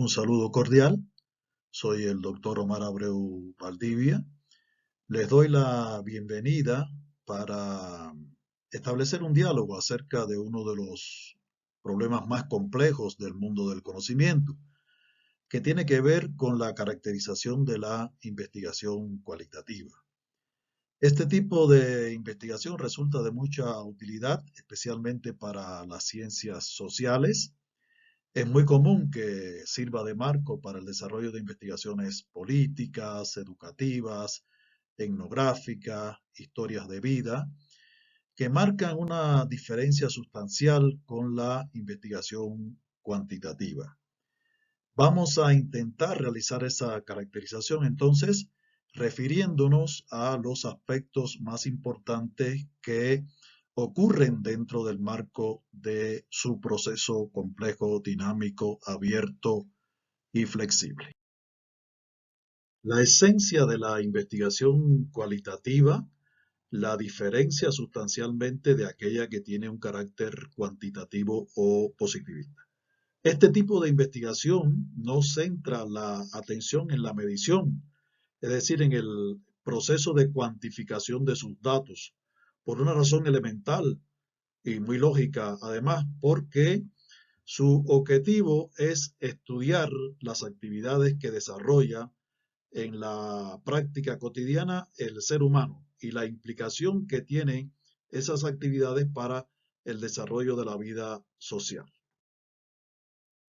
Un saludo cordial, soy el doctor Omar Abreu Valdivia. Les doy la bienvenida para establecer un diálogo acerca de uno de los problemas más complejos del mundo del conocimiento, que tiene que ver con la caracterización de la investigación cualitativa. Este tipo de investigación resulta de mucha utilidad, especialmente para las ciencias sociales. Es muy común que sirva de marco para el desarrollo de investigaciones políticas, educativas, etnográficas, historias de vida, que marcan una diferencia sustancial con la investigación cuantitativa. Vamos a intentar realizar esa caracterización entonces refiriéndonos a los aspectos más importantes que ocurren dentro del marco de su proceso complejo, dinámico, abierto y flexible. La esencia de la investigación cualitativa la diferencia sustancialmente de aquella que tiene un carácter cuantitativo o positivista. Este tipo de investigación no centra la atención en la medición, es decir, en el proceso de cuantificación de sus datos, por una razón elemental y muy lógica, además, porque su objetivo es estudiar las actividades que desarrolla en la práctica cotidiana el ser humano y la implicación que tienen esas actividades para el desarrollo de la vida social.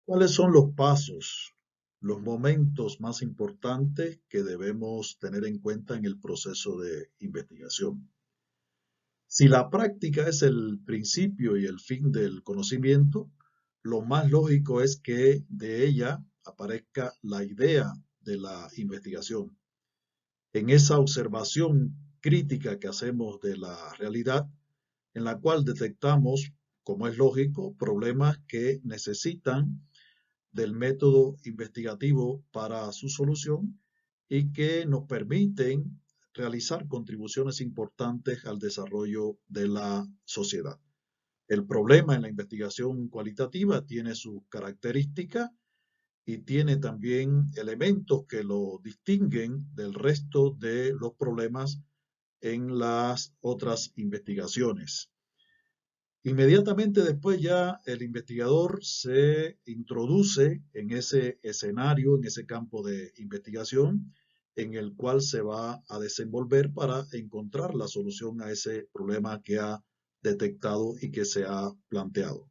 ¿Cuáles son los pasos, los momentos más importantes que debemos tener en cuenta en el proceso de investigación? Si la práctica es el principio y el fin del conocimiento, lo más lógico es que de ella aparezca la idea de la investigación. En esa observación crítica que hacemos de la realidad, en la cual detectamos, como es lógico, problemas que necesitan del método investigativo para su solución y que nos permiten realizar contribuciones importantes al desarrollo de la sociedad. El problema en la investigación cualitativa tiene sus características y tiene también elementos que lo distinguen del resto de los problemas en las otras investigaciones. Inmediatamente después ya el investigador se introduce en ese escenario, en ese campo de investigación, en el cual se va a desenvolver para encontrar la solución a ese problema que ha detectado y que se ha planteado.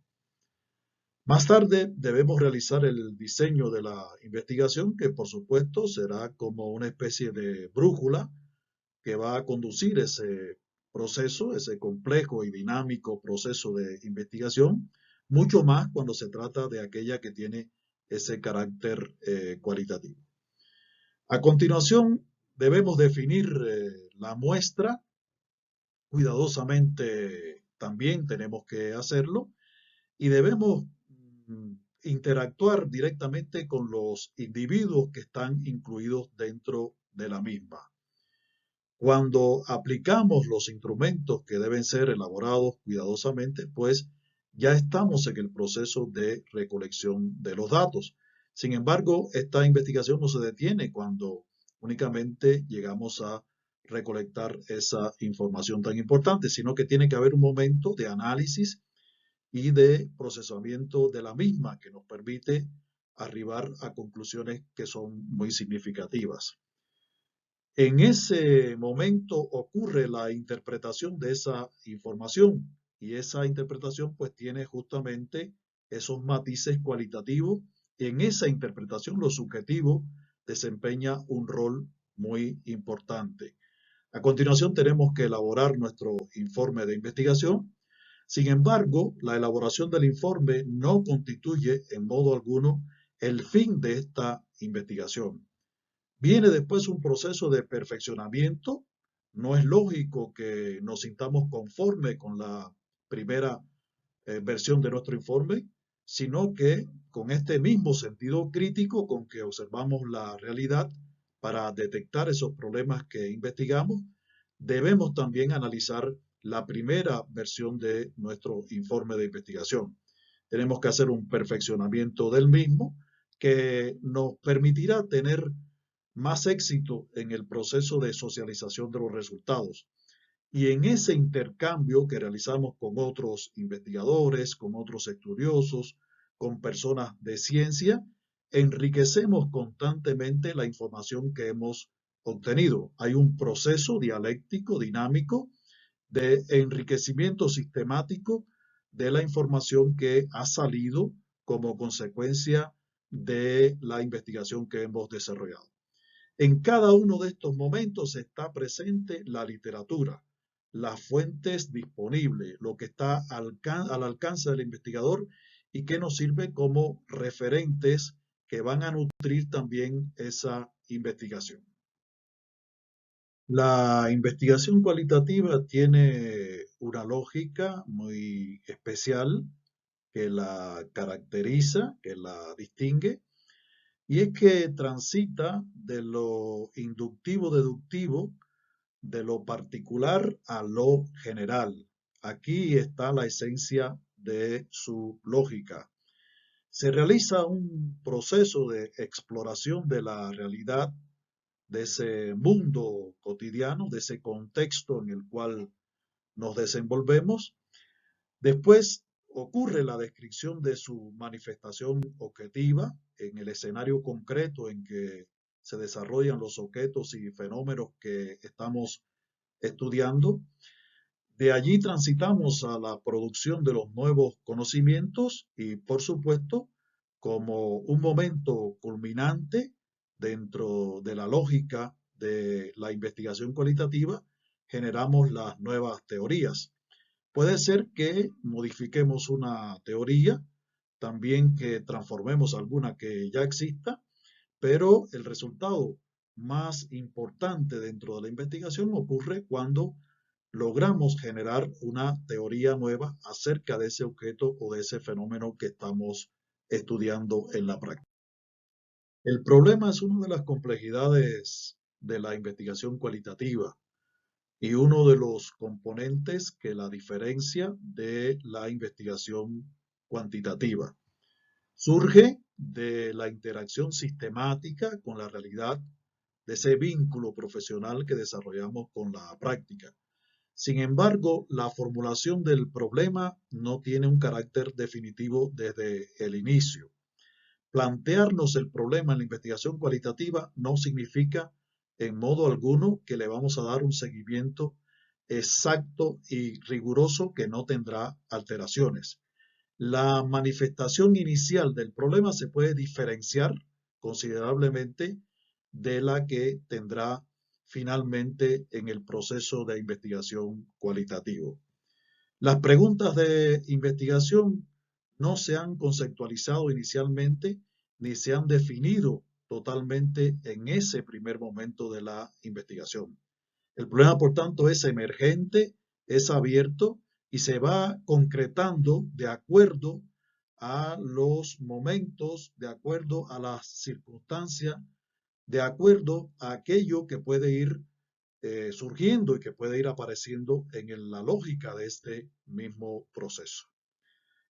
Más tarde debemos realizar el diseño de la investigación, que por supuesto será como una especie de brújula que va a conducir ese proceso, ese complejo y dinámico proceso de investigación, mucho más cuando se trata de aquella que tiene ese carácter cualitativo. A continuación, debemos definir la muestra, cuidadosamente también tenemos que hacerlo, y debemos interactuar directamente con los individuos que están incluidos dentro de la misma. Cuando aplicamos los instrumentos que deben ser elaborados cuidadosamente, pues ya estamos en el proceso de recolección de los datos. Sin embargo, esta investigación no se detiene cuando únicamente llegamos a recolectar esa información tan importante, sino que tiene que haber un momento de análisis y de procesamiento de la misma que nos permite arribar a conclusiones que son muy significativas. En ese momento ocurre la interpretación de esa información y esa interpretación pues tiene justamente esos matices cualitativos y en esa interpretación lo subjetivo desempeña un rol muy importante. A continuación tenemos que elaborar nuestro informe de investigación. Sin embargo, la elaboración del informe no constituye en modo alguno el fin de esta investigación. Viene después un proceso de perfeccionamiento. No es lógico que nos sintamos conformes con la primera versión de nuestro informe, sino que con este mismo sentido crítico con que observamos la realidad para detectar esos problemas que investigamos, debemos también analizar la primera versión de nuestro informe de investigación. Tenemos que hacer un perfeccionamiento del mismo que nos permitirá tener más éxito en el proceso de socialización de los resultados. Y en ese intercambio que realizamos con otros investigadores, con otros estudiosos, con personas de ciencia, enriquecemos constantemente la información que hemos obtenido. Hay un proceso dialéctico, dinámico, de enriquecimiento sistemático de la información que ha salido como consecuencia de la investigación que hemos desarrollado. En cada uno de estos momentos está presente la literatura, las fuentes disponibles, lo que está al alcance del investigador y que nos sirve como referentes que van a nutrir también esa investigación. La investigación cualitativa tiene una lógica muy especial que la caracteriza, que la distingue, y es que transita de lo inductivo-deductivo, de lo particular a lo general. Aquí está la esencia de su lógica. Se realiza un proceso de exploración de la realidad, de ese mundo cotidiano, de ese contexto en el cual nos desenvolvemos. Después ocurre la descripción de su manifestación objetiva en el escenario concreto en que se desarrollan los objetos y fenómenos que estamos estudiando. De allí transitamos a la producción de los nuevos conocimientos y, por supuesto, como un momento culminante dentro de la lógica de la investigación cualitativa, generamos las nuevas teorías. Puede ser que modifiquemos una teoría, también que transformemos alguna que ya exista, pero el resultado más importante dentro de la investigación ocurre cuando logramos generar una teoría nueva acerca de ese objeto o de ese fenómeno que estamos estudiando en la práctica. El problema es una de las complejidades de la investigación cualitativa y uno de los componentes que la diferencia de la investigación cuantitativa. Surge de la interacción sistemática con la realidad, de ese vínculo profesional que desarrollamos con la práctica. Sin embargo, la formulación del problema no tiene un carácter definitivo desde el inicio. Plantearnos el problema en la investigación cualitativa no significa en modo alguno que le vamos a dar un seguimiento exacto y riguroso que no tendrá alteraciones. La manifestación inicial del problema se puede diferenciar considerablemente de la que tendrá finalmente en el proceso de investigación cualitativo. Las preguntas de investigación no se han conceptualizado inicialmente ni se han definido totalmente en ese primer momento de la investigación. El problema, por tanto, es emergente, es abierto y se va concretando de acuerdo a los momentos, de acuerdo a las circunstancias, de acuerdo a aquello que puede ir surgiendo y que puede ir apareciendo en la lógica de este mismo proceso.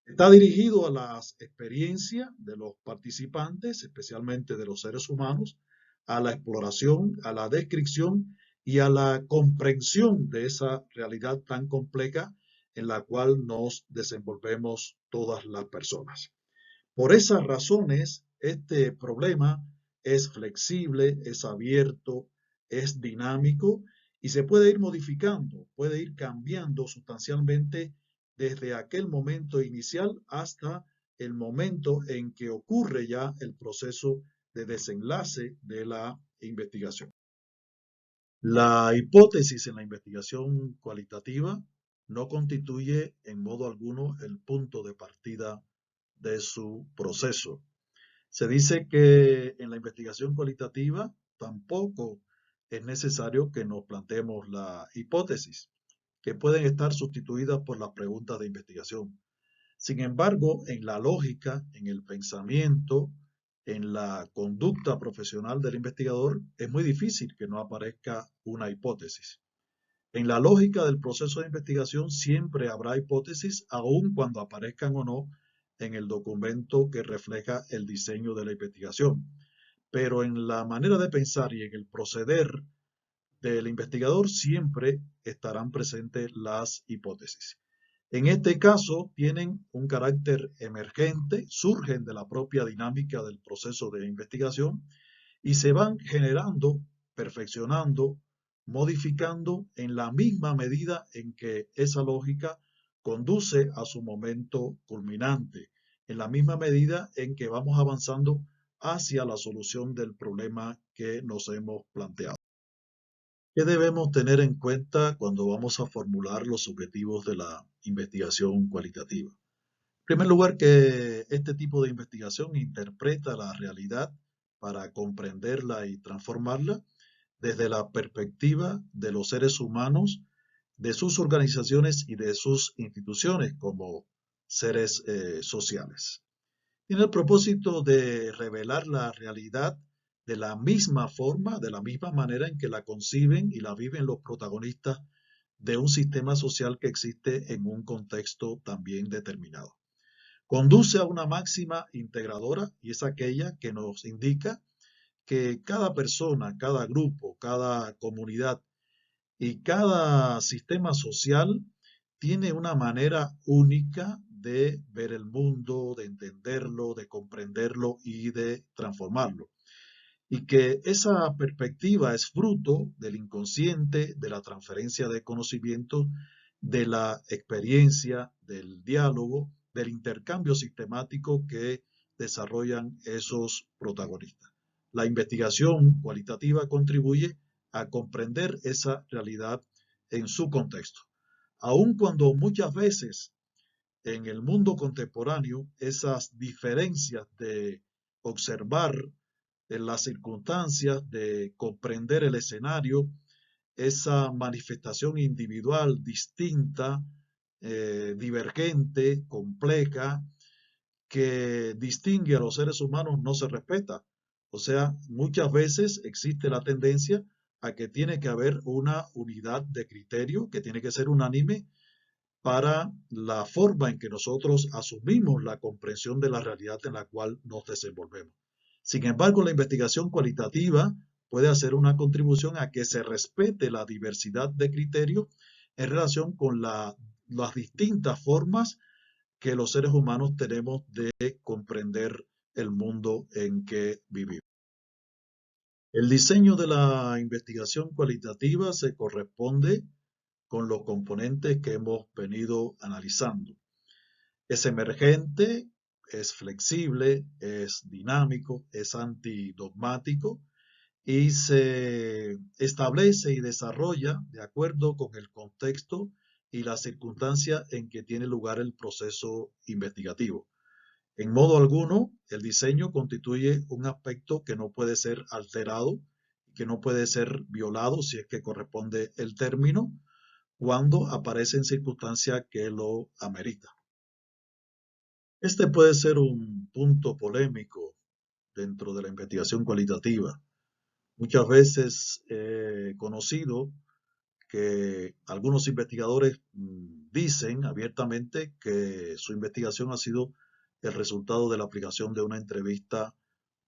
Está dirigido a las experiencias de los participantes, especialmente de los seres humanos, a la exploración, a la descripción y a la comprensión de esa realidad tan compleja en la cual nos desenvolvemos todas las personas. Por esas razones, este problema es flexible, es abierto, es dinámico y se puede ir modificando, puede ir cambiando sustancialmente desde aquel momento inicial hasta el momento en que ocurre ya el proceso de desenlace de la investigación. La hipótesis en la investigación cualitativa no constituye en modo alguno el punto de partida de su proceso. Se dice que en la investigación cualitativa tampoco es necesario que nos planteemos la hipótesis, que pueden estar sustituidas por las preguntas de investigación. Sin embargo, en la lógica, en el pensamiento, en la conducta profesional del investigador, es muy difícil que no aparezca una hipótesis. En la lógica del proceso de investigación siempre habrá hipótesis, aun cuando aparezcan o no en el documento que refleja el diseño de la investigación. Pero en la manera de pensar y en el proceder del investigador siempre estarán presentes las hipótesis. En este caso tienen un carácter emergente, surgen de la propia dinámica del proceso de investigación y se van generando, perfeccionando, modificando en la misma medida en que esa lógica conduce a su momento culminante, en la misma medida en que vamos avanzando hacia la solución del problema que nos hemos planteado. ¿Qué debemos tener en cuenta cuando vamos a formular los objetivos de la investigación cualitativa? En primer lugar, que este tipo de investigación interpreta la realidad para comprenderla y transformarla desde la perspectiva de los seres humanos, de sus organizaciones y de sus instituciones como seres sociales. Tiene el propósito de revelar la realidad de la misma forma, de la misma manera en que la conciben y la viven los protagonistas de un sistema social que existe en un contexto también determinado. Conduce a una máxima integradora y es aquella que nos indica que cada persona, cada grupo, cada comunidad y cada sistema social tiene una manera única de ver el mundo, de entenderlo, de comprenderlo y de transformarlo. Y que esa perspectiva es fruto del inconsciente, de la transferencia de conocimientos, de la experiencia, del diálogo, del intercambio sistemático que desarrollan esos protagonistas. La investigación cualitativa contribuye a comprender esa realidad en su contexto. Aun cuando muchas veces en el mundo contemporáneo esas diferencias de observar en las circunstancias, de comprender el escenario, esa manifestación individual distinta, divergente, compleja, que distingue a los seres humanos no se respeta. O sea, muchas veces existe la tendencia a que tiene que haber una unidad de criterio, que tiene que ser unánime para la forma en que nosotros asumimos la comprensión de la realidad en la cual nos desenvolvemos. Sin embargo, la investigación cualitativa puede hacer una contribución a que se respete la diversidad de criterios en relación con las distintas formas que los seres humanos tenemos de comprender el mundo en que vivimos. El diseño de la investigación cualitativa se corresponde con los componentes que hemos venido analizando. Es emergente, es flexible, es dinámico, es antidogmático y se establece y desarrolla de acuerdo con el contexto y la circunstancia en que tiene lugar el proceso investigativo. En modo alguno, el diseño constituye un aspecto que no puede ser alterado, que no puede ser violado si es que corresponde el término, cuando aparecen circunstancias que lo ameritan. Este puede ser un punto polémico dentro de la investigación cualitativa. Muchas veces he conocido que algunos investigadores dicen abiertamente que su investigación ha sido el resultado de la aplicación de una entrevista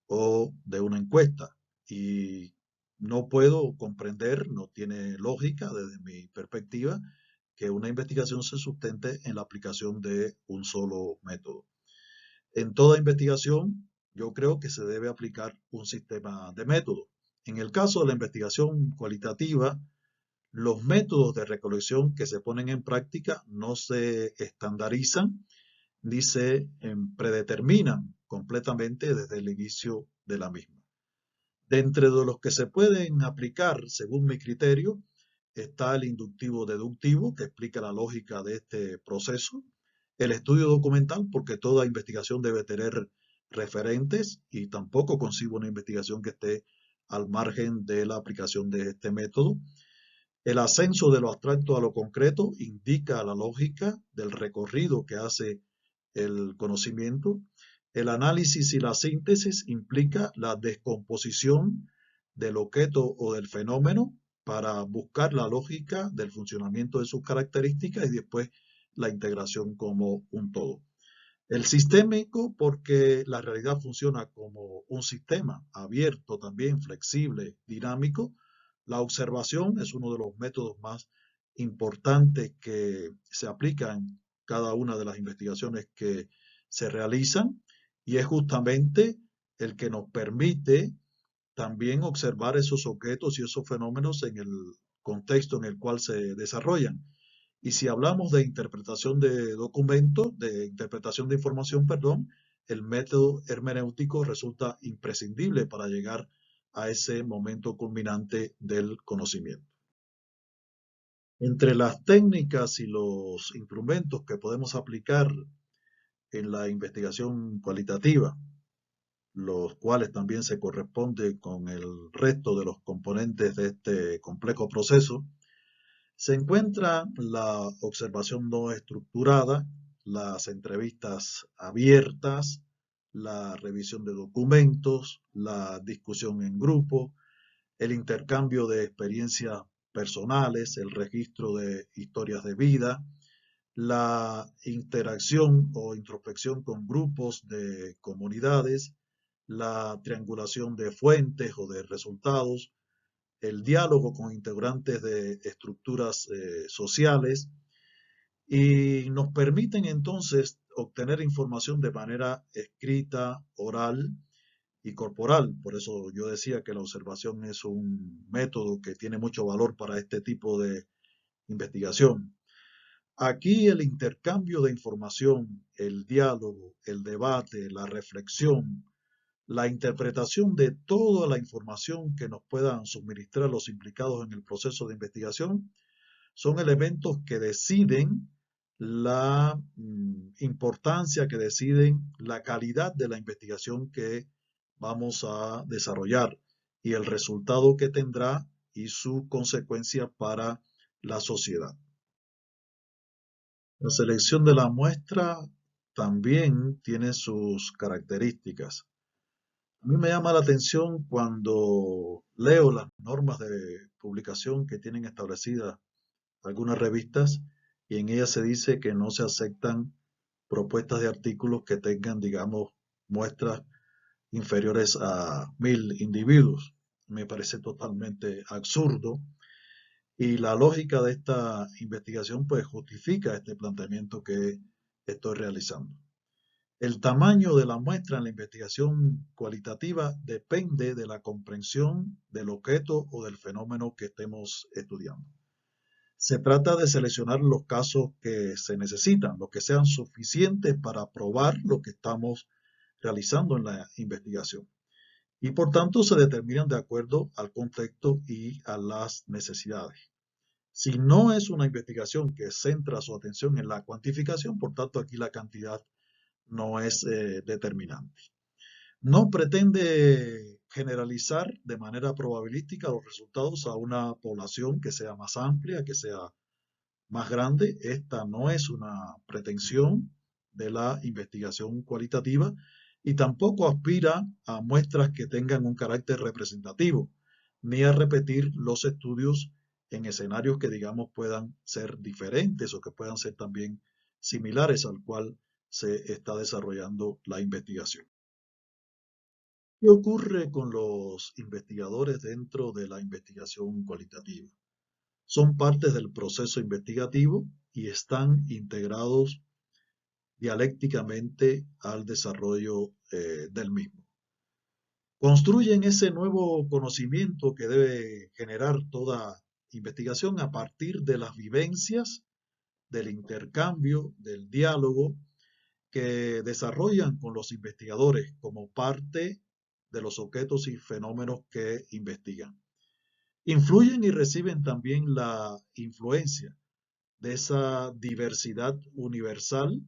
o de una encuesta. Y no puedo comprender, no tiene lógica desde mi perspectiva, que una investigación se sustente en la aplicación de un solo método. En toda investigación, yo creo que se debe aplicar un sistema de métodos. En el caso de la investigación cualitativa, los métodos de recolección que se ponen en práctica no se estandarizan ni se predeterminan completamente desde el inicio de la misma. De entre los que se pueden aplicar, según mi criterio, está el inductivo deductivo, que explica la lógica de este proceso, el estudio documental, porque toda investigación debe tener referentes y tampoco concibo una investigación que esté al margen de la aplicación de este método. El ascenso de lo abstracto a lo concreto indica la lógica del recorrido que hace el conocimiento. El análisis y la síntesis implica la descomposición del objeto o del fenómeno para buscar la lógica del funcionamiento de sus características y después la integración como un todo. El sistémico porque la realidad funciona como un sistema abierto también, flexible, dinámico. La observación es uno de los métodos más importantes que se aplican en cada una de las investigaciones que se realizan y es justamente el que nos permite también observar esos objetos y esos fenómenos en el contexto en el cual se desarrollan. Y si hablamos de interpretación de documentos, de interpretación de información, perdón, el método hermenéutico resulta imprescindible para llegar a ese momento culminante del conocimiento. Entre las técnicas y los instrumentos que podemos aplicar en la investigación cualitativa, los cuales también se corresponden con el resto de los componentes de este complejo proceso, se encuentra la observación no estructurada, las entrevistas abiertas, la revisión de documentos, la discusión en grupo, el intercambio de experiencias personales, el registro de historias de vida, la interacción o introspección con grupos de comunidades, la triangulación de fuentes o de resultados, el diálogo con integrantes de estructuras sociales y nos permiten entonces obtener información de manera escrita, oral y corporal. Por eso yo decía que la observación es un método que tiene mucho valor para este tipo de investigación. Aquí el intercambio de información, el diálogo, el debate, la reflexión, la interpretación de toda la información que nos puedan suministrar los implicados en el proceso de investigación son elementos que deciden la importancia, que deciden la calidad de la investigación que vamos a desarrollar y el resultado que tendrá y su consecuencia para la sociedad. La selección de la muestra también tiene sus características. A mí me llama la atención cuando leo las normas de publicación que tienen establecidas algunas revistas y en ellas se dice que no se aceptan propuestas de artículos que tengan, digamos, muestras inferiores a 1000 individuos. Me parece totalmente absurdo y la lógica de esta investigación pues justifica este planteamiento que estoy realizando. El tamaño de la muestra en la investigación cualitativa depende de la comprensión del objeto o del fenómeno que estemos estudiando. Se trata de seleccionar los casos que se necesitan, los que sean suficientes para probar lo que estamos realizando en la investigación. Y por tanto se determinan de acuerdo al contexto y a las necesidades. Si no es una investigación que centra su atención en la cuantificación, por tanto aquí la cantidad no es determinante. No pretende generalizar de manera probabilística los resultados a una población que sea más amplia, que sea más grande. Esta no es una pretensión de la investigación cualitativa y tampoco aspira a muestras que tengan un carácter representativo, ni a repetir los estudios en escenarios que digamos puedan ser diferentes o que puedan ser también similares al cual se está desarrollando la investigación. ¿Qué ocurre con los investigadores dentro de la investigación cualitativa? Son partes del proceso investigativo y están integrados dialécticamente al desarrollo del mismo. Construyen ese nuevo conocimiento que debe generar toda investigación a partir de las vivencias, del intercambio, del diálogo que desarrollan con los investigadores como parte de los objetos y fenómenos que investigan. Influyen y reciben también la influencia de esa diversidad universal,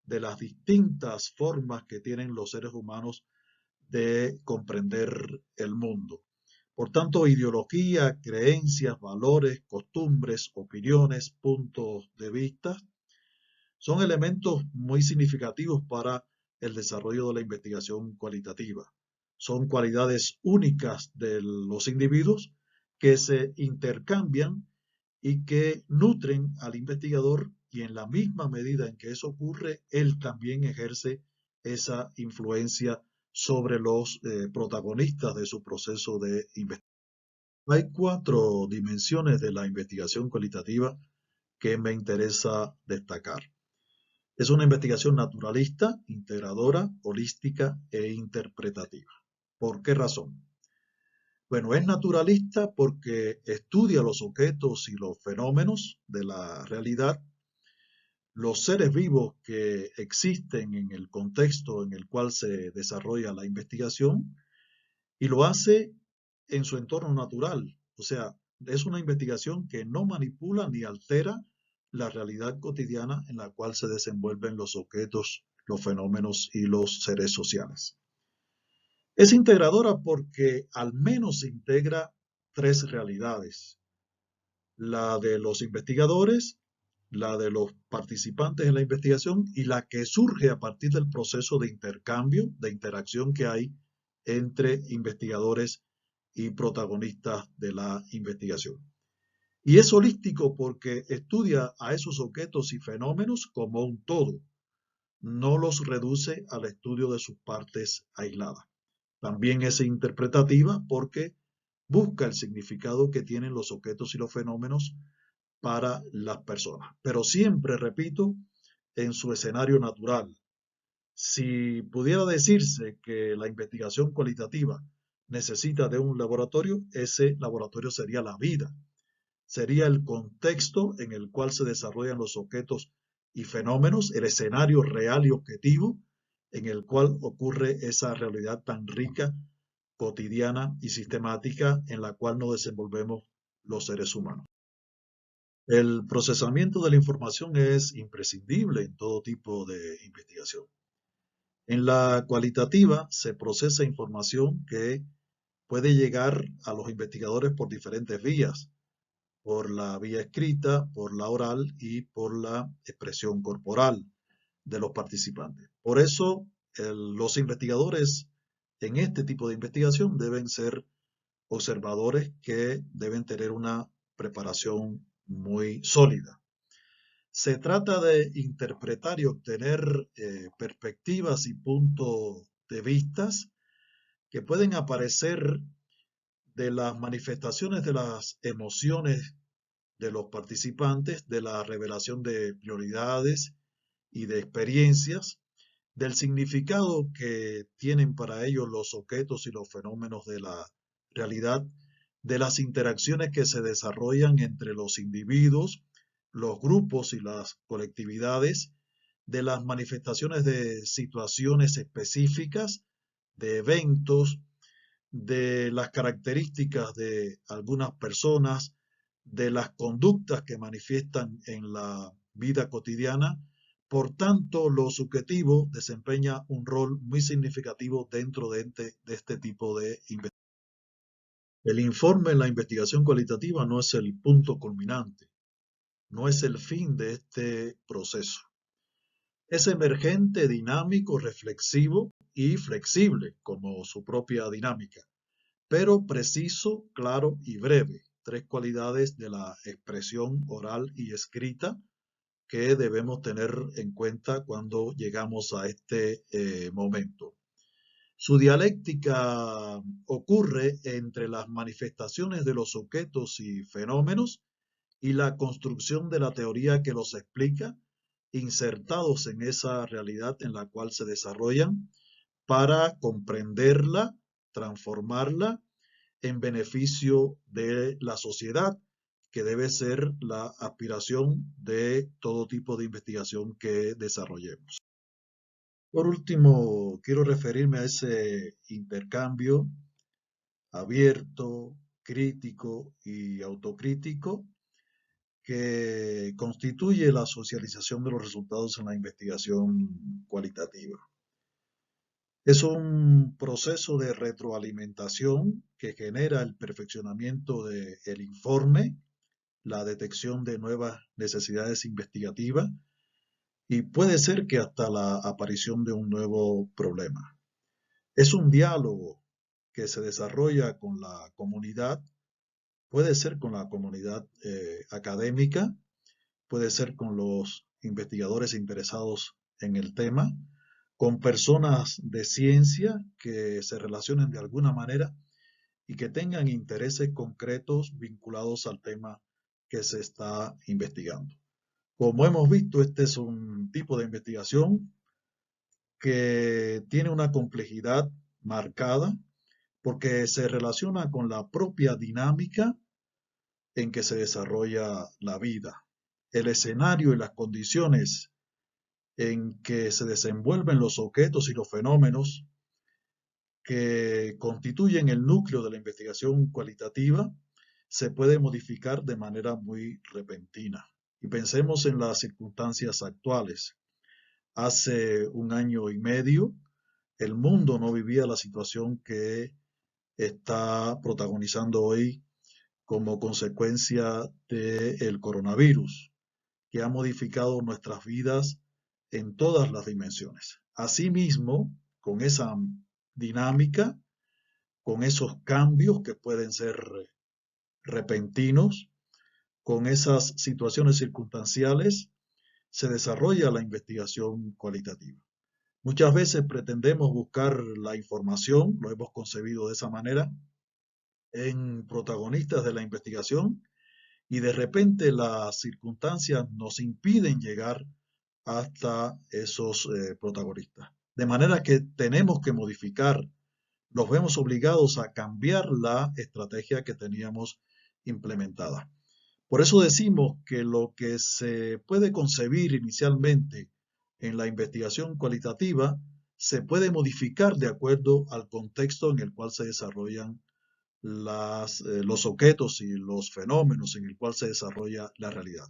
de las distintas formas que tienen los seres humanos de comprender el mundo. Por tanto, ideología, creencias, valores, costumbres, opiniones, puntos de vista, son elementos muy significativos para el desarrollo de la investigación cualitativa. Son cualidades únicas de los individuos que se intercambian y que nutren al investigador y en la misma medida en que eso ocurre, él también ejerce esa influencia sobre los protagonistas de su proceso de investigación. Hay 4 dimensiones de la investigación cualitativa que me interesa destacar. Es una investigación naturalista, integradora, holística e interpretativa. ¿Por qué razón? Bueno, es naturalista porque estudia los objetos y los fenómenos de la realidad, los seres vivos que existen en el contexto en el cual se desarrolla la investigación y lo hace en su entorno natural. O sea, es una investigación que no manipula ni altera la realidad cotidiana en la cual se desenvuelven los objetos, los fenómenos y los seres sociales. Es integradora porque al menos integra 3 realidades: la de los investigadores, la de los participantes en la investigación y la que surge a partir del proceso de intercambio, de interacción que hay entre investigadores y protagonistas de la investigación. Y es holístico porque estudia a esos objetos y fenómenos como un todo, no los reduce al estudio de sus partes aisladas. También es interpretativa porque busca el significado que tienen los objetos y los fenómenos para las personas, pero siempre, repito, en su escenario natural. Si pudiera decirse que la investigación cualitativa necesita de un laboratorio, ese laboratorio sería la vida, sería el contexto en el cual se desarrollan los objetos y fenómenos, el escenario real y objetivo en el cual ocurre esa realidad tan rica, cotidiana y sistemática en la cual nos desenvolvemos los seres humanos. El procesamiento de la información es imprescindible en todo tipo de investigación. En la cualitativa se procesa información que puede llegar a los investigadores por diferentes vías, por la vía escrita, por la oral y por la expresión corporal de los participantes. Por eso, los investigadores en este tipo de investigación deben ser observadores que deben tener una preparación muy sólida. Se trata de interpretar y obtener perspectivas y puntos de vistas que pueden aparecer de las manifestaciones de las emociones de los participantes, de la revelación de prioridades y de experiencias, del significado que tienen para ellos los objetos y los fenómenos de la realidad, de las interacciones que se desarrollan entre los individuos, los grupos y las colectividades, de las manifestaciones de situaciones específicas, de eventos, de las características de algunas personas, de las conductas que manifiestan en la vida cotidiana. Por tanto, lo subjetivo desempeña un rol muy significativo dentro de este tipo de investigación. El informe en la investigación cualitativa no es el punto culminante, no es el fin de este proceso. Es emergente, dinámico, reflexivo y flexible, como su propia dinámica, pero preciso, claro y breve, 3 cualidades de la expresión oral y escrita que debemos tener en cuenta cuando llegamos a este momento. Su dialéctica ocurre entre las manifestaciones de los objetos y fenómenos y la construcción de la teoría que los explica, insertados en esa realidad en la cual se desarrollan, para comprenderla, transformarla en beneficio de la sociedad, que debe ser la aspiración de todo tipo de investigación que desarrollemos. Por último, quiero referirme a ese intercambio abierto, crítico y autocrítico que constituye la socialización de los resultados en la investigación cualitativa. Es un proceso de retroalimentación que genera el perfeccionamiento del informe, la detección de nuevas necesidades investigativas y puede ser que hasta la aparición de un nuevo problema. Es un diálogo que se desarrolla con la comunidad, puede ser con la comunidad académica, puede ser con los investigadores interesados en el tema, con personas de ciencia que se relacionen de alguna manera y que tengan intereses concretos vinculados al tema que se está investigando. Como hemos visto, este es un tipo de investigación que tiene una complejidad marcada porque se relaciona con la propia dinámica en que se desarrolla la vida, el escenario y las condiciones en que se desenvuelven los objetos y los fenómenos que constituyen el núcleo de la investigación cualitativa se puede modificar de manera muy repentina. Y pensemos en las circunstancias actuales. Hace un año y medio, el mundo no vivía la situación que está protagonizando hoy como consecuencia del coronavirus, que ha modificado nuestras vidas en todas las dimensiones. Asimismo, con esa dinámica, con esos cambios que pueden ser repentinos, con esas situaciones circunstanciales, se desarrolla la investigación cualitativa. Muchas veces pretendemos buscar la información, lo hemos concebido de esa manera, en protagonistas de la investigación y de repente las circunstancias nos impiden llegar hasta esos protagonistas. De manera que tenemos que modificar, nos vemos obligados a cambiar la estrategia que teníamos implementada. Por eso decimos que lo que se puede concebir inicialmente en la investigación cualitativa se puede modificar de acuerdo al contexto en el cual se desarrollan los objetos y los fenómenos en el cual se desarrolla la realidad.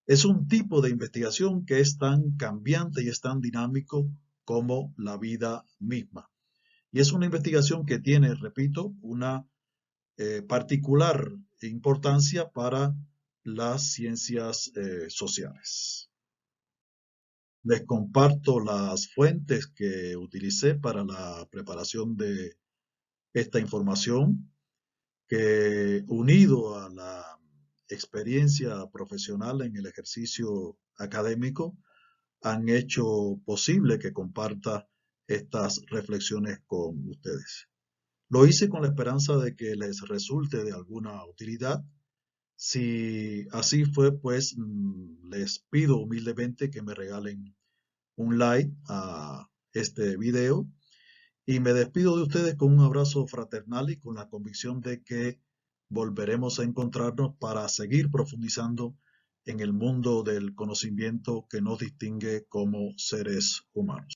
Es un tipo de investigación que es tan cambiante y es tan dinámico como la vida misma. Y es una investigación que tiene, repito, una particular importancia para las ciencias sociales. Les comparto las fuentes que utilicé para la preparación de esta información, que unido a la experiencia profesional en el ejercicio académico, han hecho posible que comparta estas reflexiones con ustedes. Lo hice con la esperanza de que les resulte de alguna utilidad. Si así fue, pues les pido humildemente que me regalen un like a este video y me despido de ustedes con un abrazo fraternal y con la convicción de que volveremos a encontrarnos para seguir profundizando en el mundo del conocimiento que nos distingue como seres humanos.